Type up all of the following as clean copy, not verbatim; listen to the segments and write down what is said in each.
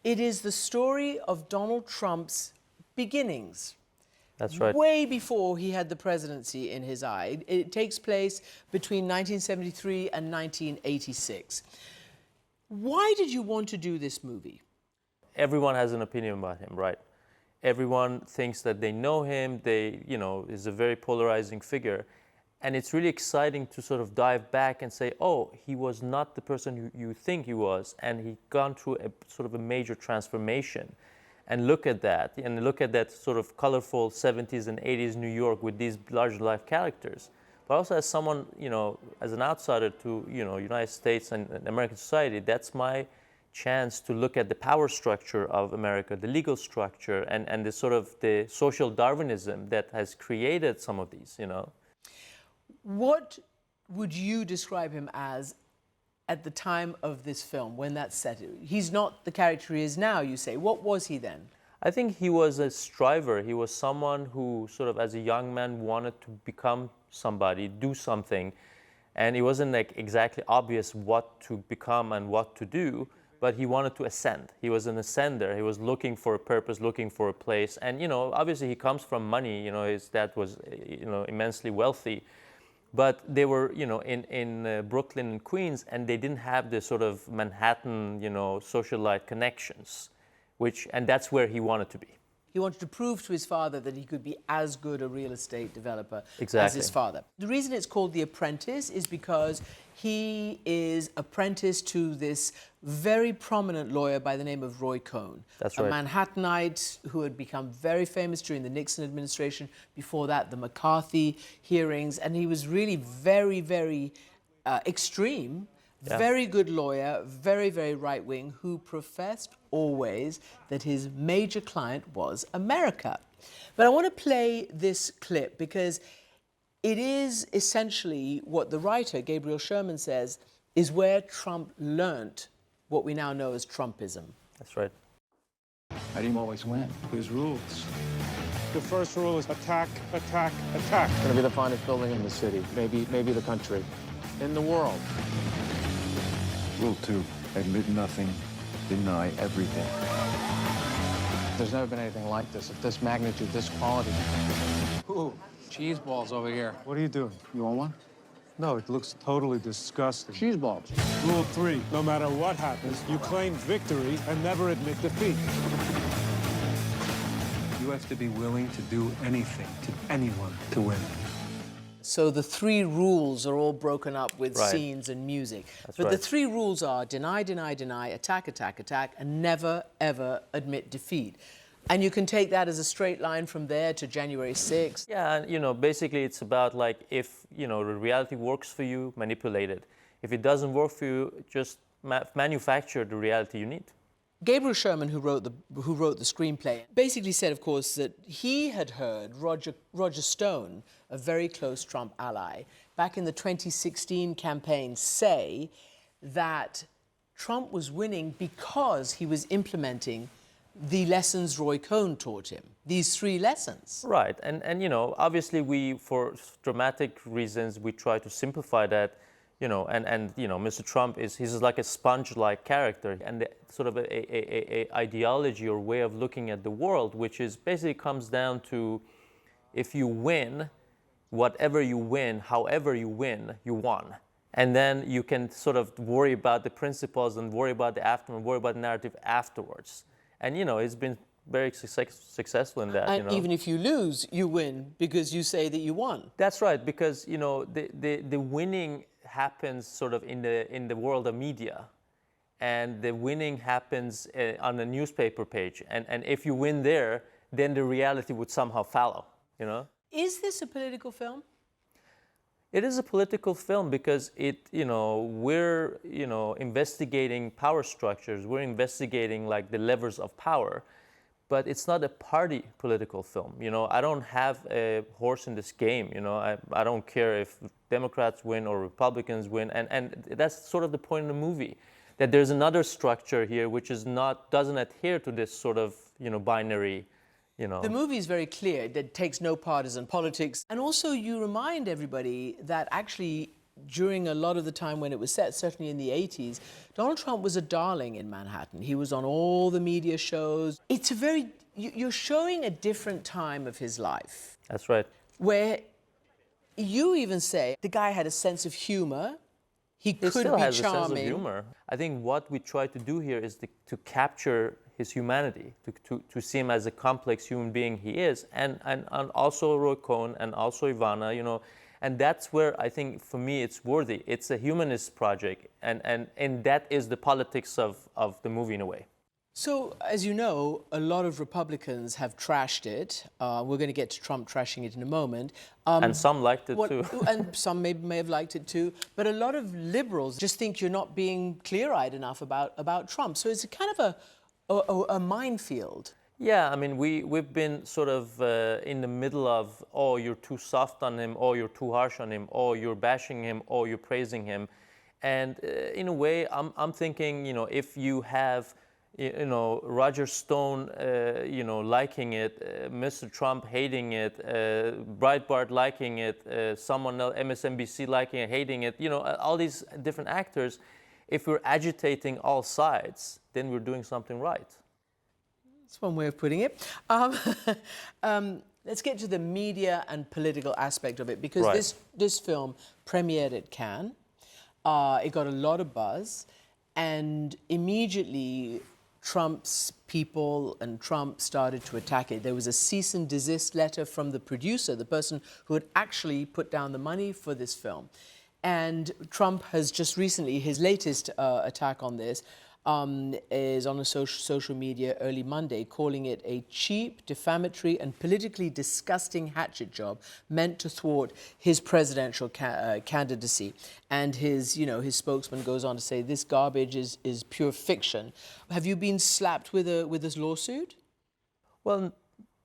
It is the story of Donald Trump's beginnings. That's right. Way before he had the presidency in his eye. It takes place between 1973 and 1986. Why did you want to do this movie? Everyone has an opinion about him, right? Everyone thinks that they know him, is a very polarizing figure. And it's really exciting to sort of dive back and say, oh, he was not the person you think he was, and he gone through a sort of a major transformation. And look at that, sort of colorful 70s and 80s New York with these large life characters. But also as someone, as an outsider to, United States and American society, that's my chance to look at the power structure of America, the legal structure, and the sort of the social Darwinism that has created some of these, What would you describe him as at the time of this film, when that's set? He's not the character he is now, you say. What was he then? I think he was a striver. He was someone who sort of as a young man wanted to become somebody, do something. And it wasn't like exactly obvious what to become and what to do, but he wanted to ascend. He was an ascender. He was looking for a purpose, looking for a place. And, obviously he comes from money. His dad was, immensely wealthy. But they were, in Brooklyn and Queens, and they didn't have the sort of Manhattan, socialite connections, and that's where he wanted to be. He wanted to prove to his father that he could be as good a real estate developer as Exactly. his father. The reason it's called The Apprentice is because he is apprenticed to this very prominent lawyer by the name of Roy Cohn. That's right. A Manhattanite who had become very famous during the Nixon administration. Before that, the McCarthy hearings. And he was really very, very extreme. Yeah. Very good lawyer, very, very right-wing, who professed always that his major client was America. But I want to play this clip because it is essentially what the writer, Gabriel Sherman, says is where Trump learnt what we now know as Trumpism. That's right. How do you always win? There's rules. The first rule is attack, attack, attack. It's gonna be the finest building in the city, maybe the country, in the world. Rule 2, admit nothing, deny everything. There's never been anything like this, of this magnitude, this quality. Ooh, cheese balls over here. What are you doing? You want one? No, it looks totally disgusting. Cheese balls. Rule 3, no matter what happens, you claim victory and never admit defeat. You have to be willing to do anything to anyone to win. So the three rules are all broken up with Right. scenes and music. That's but right. the three rules are deny, deny, deny, attack, attack, attack, and never, ever admit defeat. And you can take that as a straight line from there to January 6th. Yeah, and basically it's about like if, the reality works for you, manipulate it. If it doesn't work for you, just manufacture the reality you need. Gabriel Sherman, who wrote the screenplay, basically said, of course, that he had heard Roger Stone, a very close Trump ally, back in the 2016 campaign say that Trump was winning because he was implementing the lessons Roy Cohn taught him, these three lessons. Right, and obviously we, for dramatic reasons, we try to simplify that, Mr. Trump he's like a sponge-like character, and the, sort of a ideology or way of looking at the world, which is basically comes down to if you win, whatever you win, however you win, you won. And then you can sort of worry about the principles and worry about the aftermath, worry about the narrative afterwards. And, it's been very successful in that. And even if you lose, you win because you say that you won. That's right, because, the winning happens sort of in the world of media. And the winning happens on a newspaper page. And if you win there, then the reality would somehow follow, Is this a political film? It is a political film because we're, investigating power structures. We're investigating like the levers of power, but it's not a party political film. I don't have a horse in this game. I don't care if Democrats win or Republicans win. And that's sort of the point of the movie, that there's another structure here which doesn't adhere to this sort of, binary. The movie is very clear. It takes no partisan politics. And also you remind everybody that actually during a lot of the time when it was set, certainly in the 80s, Donald Trump was a darling in Manhattan. He was on all the media shows. It's a very, you're showing a different time of his life That's right. where you even say the guy had a sense of humor. He could still be has a sense of charming. humor. I think what we try to do here is to capture his humanity, to see him as a complex human being he is, and also Roy Cohn and also Ivana, you know, and that's where I think for me it's worthy. It's a humanist project, and that is the politics of the movie in a way. So, as you know, a lot of Republicans have trashed it. We're going to get to Trump trashing it in a moment. And some liked it too. And some may have liked it too. But a lot of liberals just think you're not being clear-eyed enough about Trump. So it's a kind of a minefield. Yeah, I mean, we've been sort of in the middle of, oh, you're too soft on him, or you're too harsh on him, or you're bashing him, or you're praising him. And in a way, I'm thinking, you know, if you have, you know, Roger Stone, you know, liking it, Mr. Trump hating it, Breitbart liking it, someone else, MSNBC liking it, hating it, you know, all these different actors, if we're agitating all sides, then we're doing something right. That's one way of putting it. Let's get to the media and political aspect of it, because Right. this film premiered at Cannes. It got a lot of buzz, and immediately Trump's people and Trump started to attack it. There was a cease and desist letter from the producer, the person who had actually put down the money for this film. And Trump has just recently, his latest attack on this is on a social media early Monday, calling it a cheap, defamatory, and politically disgusting hatchet job meant to thwart his presidential candidacy. And his spokesman goes on to say this garbage is pure fiction. Have you been slapped with this lawsuit? Well,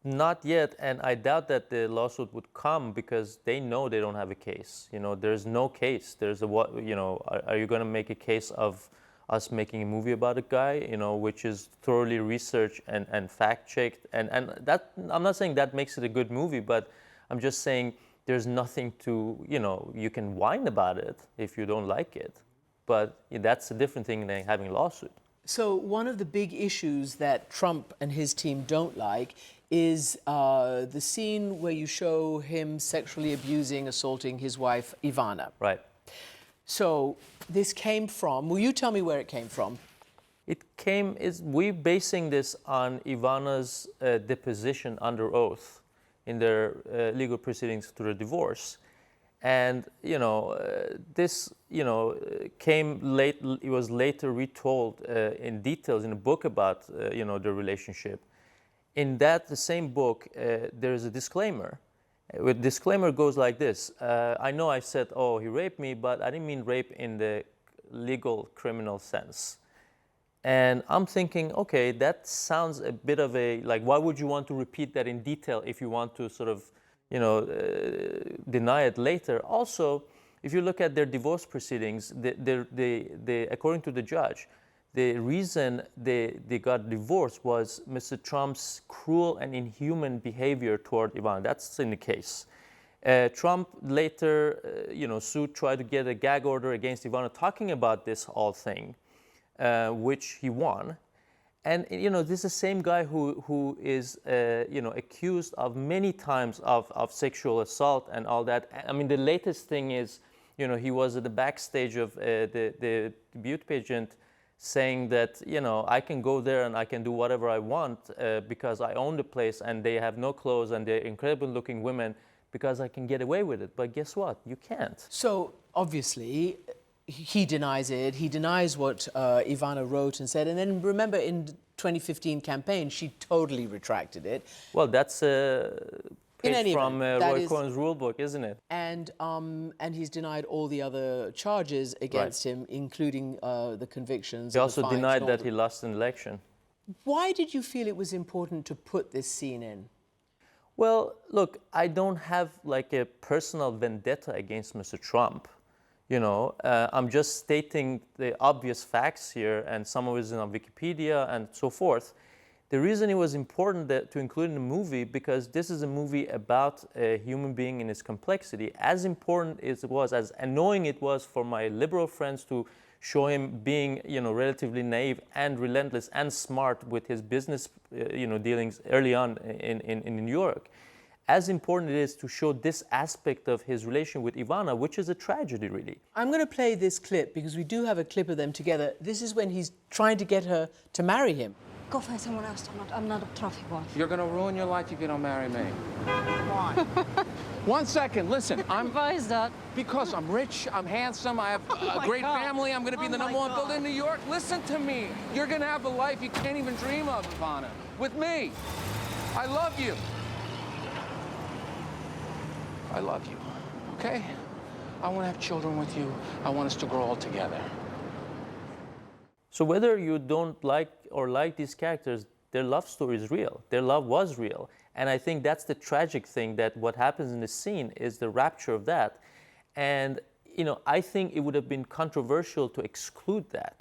not yet, and I doubt that the lawsuit would come because they know they don't have a case. You know, there's no case. There's a what? You know, are you going to make a case of us making a movie about a guy, you know, which is thoroughly researched and fact-checked. And that, I'm not saying that makes it a good movie, but I'm just saying there's nothing to, you know, you can whine about it if you don't like it. But that's a different thing than having a lawsuit. So one of the big issues that Trump and his team don't like is the scene where you show him sexually abusing, assaulting his wife, Ivana. Right. So this came from, will you tell me where it came from? We're basing this on Ivana's deposition under oath in their legal proceedings through a divorce. And, you know, this, you know, came late, it was later retold in details in a book about, you know, the relationship. In that, the same book, there is a disclaimer. The disclaimer goes like this. I know I said, oh, he raped me, but I didn't mean rape in the legal criminal sense. And I'm thinking, okay, that sounds a bit of a, like, why would you want to repeat that in detail if you want to sort of, you know, deny it later? Also, if you look at their divorce proceedings, according to the judge, the reason they got divorced was Mr. Trump's cruel and inhuman behavior toward Ivana. That's in the case. Trump later, you know, tried to get a gag order against Ivana talking about this whole thing, which he won. And, you know, this is the same guy who is, you know, accused of many times of sexual assault and all that. I mean, the latest thing is, you know, he was at the backstage of the beauty pageant saying that, you know, I can go there and I can do whatever I want because I own the place and they have no clothes and they're incredible looking women because I can get away with it. But guess what? You can't. So obviously, he denies it. He denies what Ivana wrote and said. And then remember, in the 2015 campaign, she totally retracted it. Well, that's page from Roy Cohn's rule book, isn't it? And he's denied all the other charges against him, including the convictions. He also denied that he lost an election. Why did you feel it was important to put this scene in? Well, look, I don't have like a personal vendetta against Mr. Trump. You know, I'm just stating the obvious facts here, and some of it is on Wikipedia and so forth. The reason it was important to include in the movie, because this is a movie about a human being in its complexity. As important as it was, as annoying it was for my liberal friends to show him being, relatively naive and relentless and smart with his business, dealings early on in New York. As important it is to show this aspect of his relation with Ivana, which is a tragedy, really. I'm going to play this clip because we do have a clip of them together. This is when he's trying to get her to marry him. Go find someone else. I'm not a trophy wife. You're gonna ruin your life if you don't marry me. Why? 1 second, listen, Why is that? because I'm rich, I'm handsome, I have a great family, I'm gonna be the #1 builder in New York. Listen to me. You're gonna have a life you can't even dream of, Ivana. With me. I love you. I love you, okay? I wanna have children with you. I want us to grow old together. So whether you don't like or like these characters, their love story is real. Their love was real. And I think that's the tragic thing, that what happens in the scene is the rapture of that. And, I think it would have been controversial to exclude that.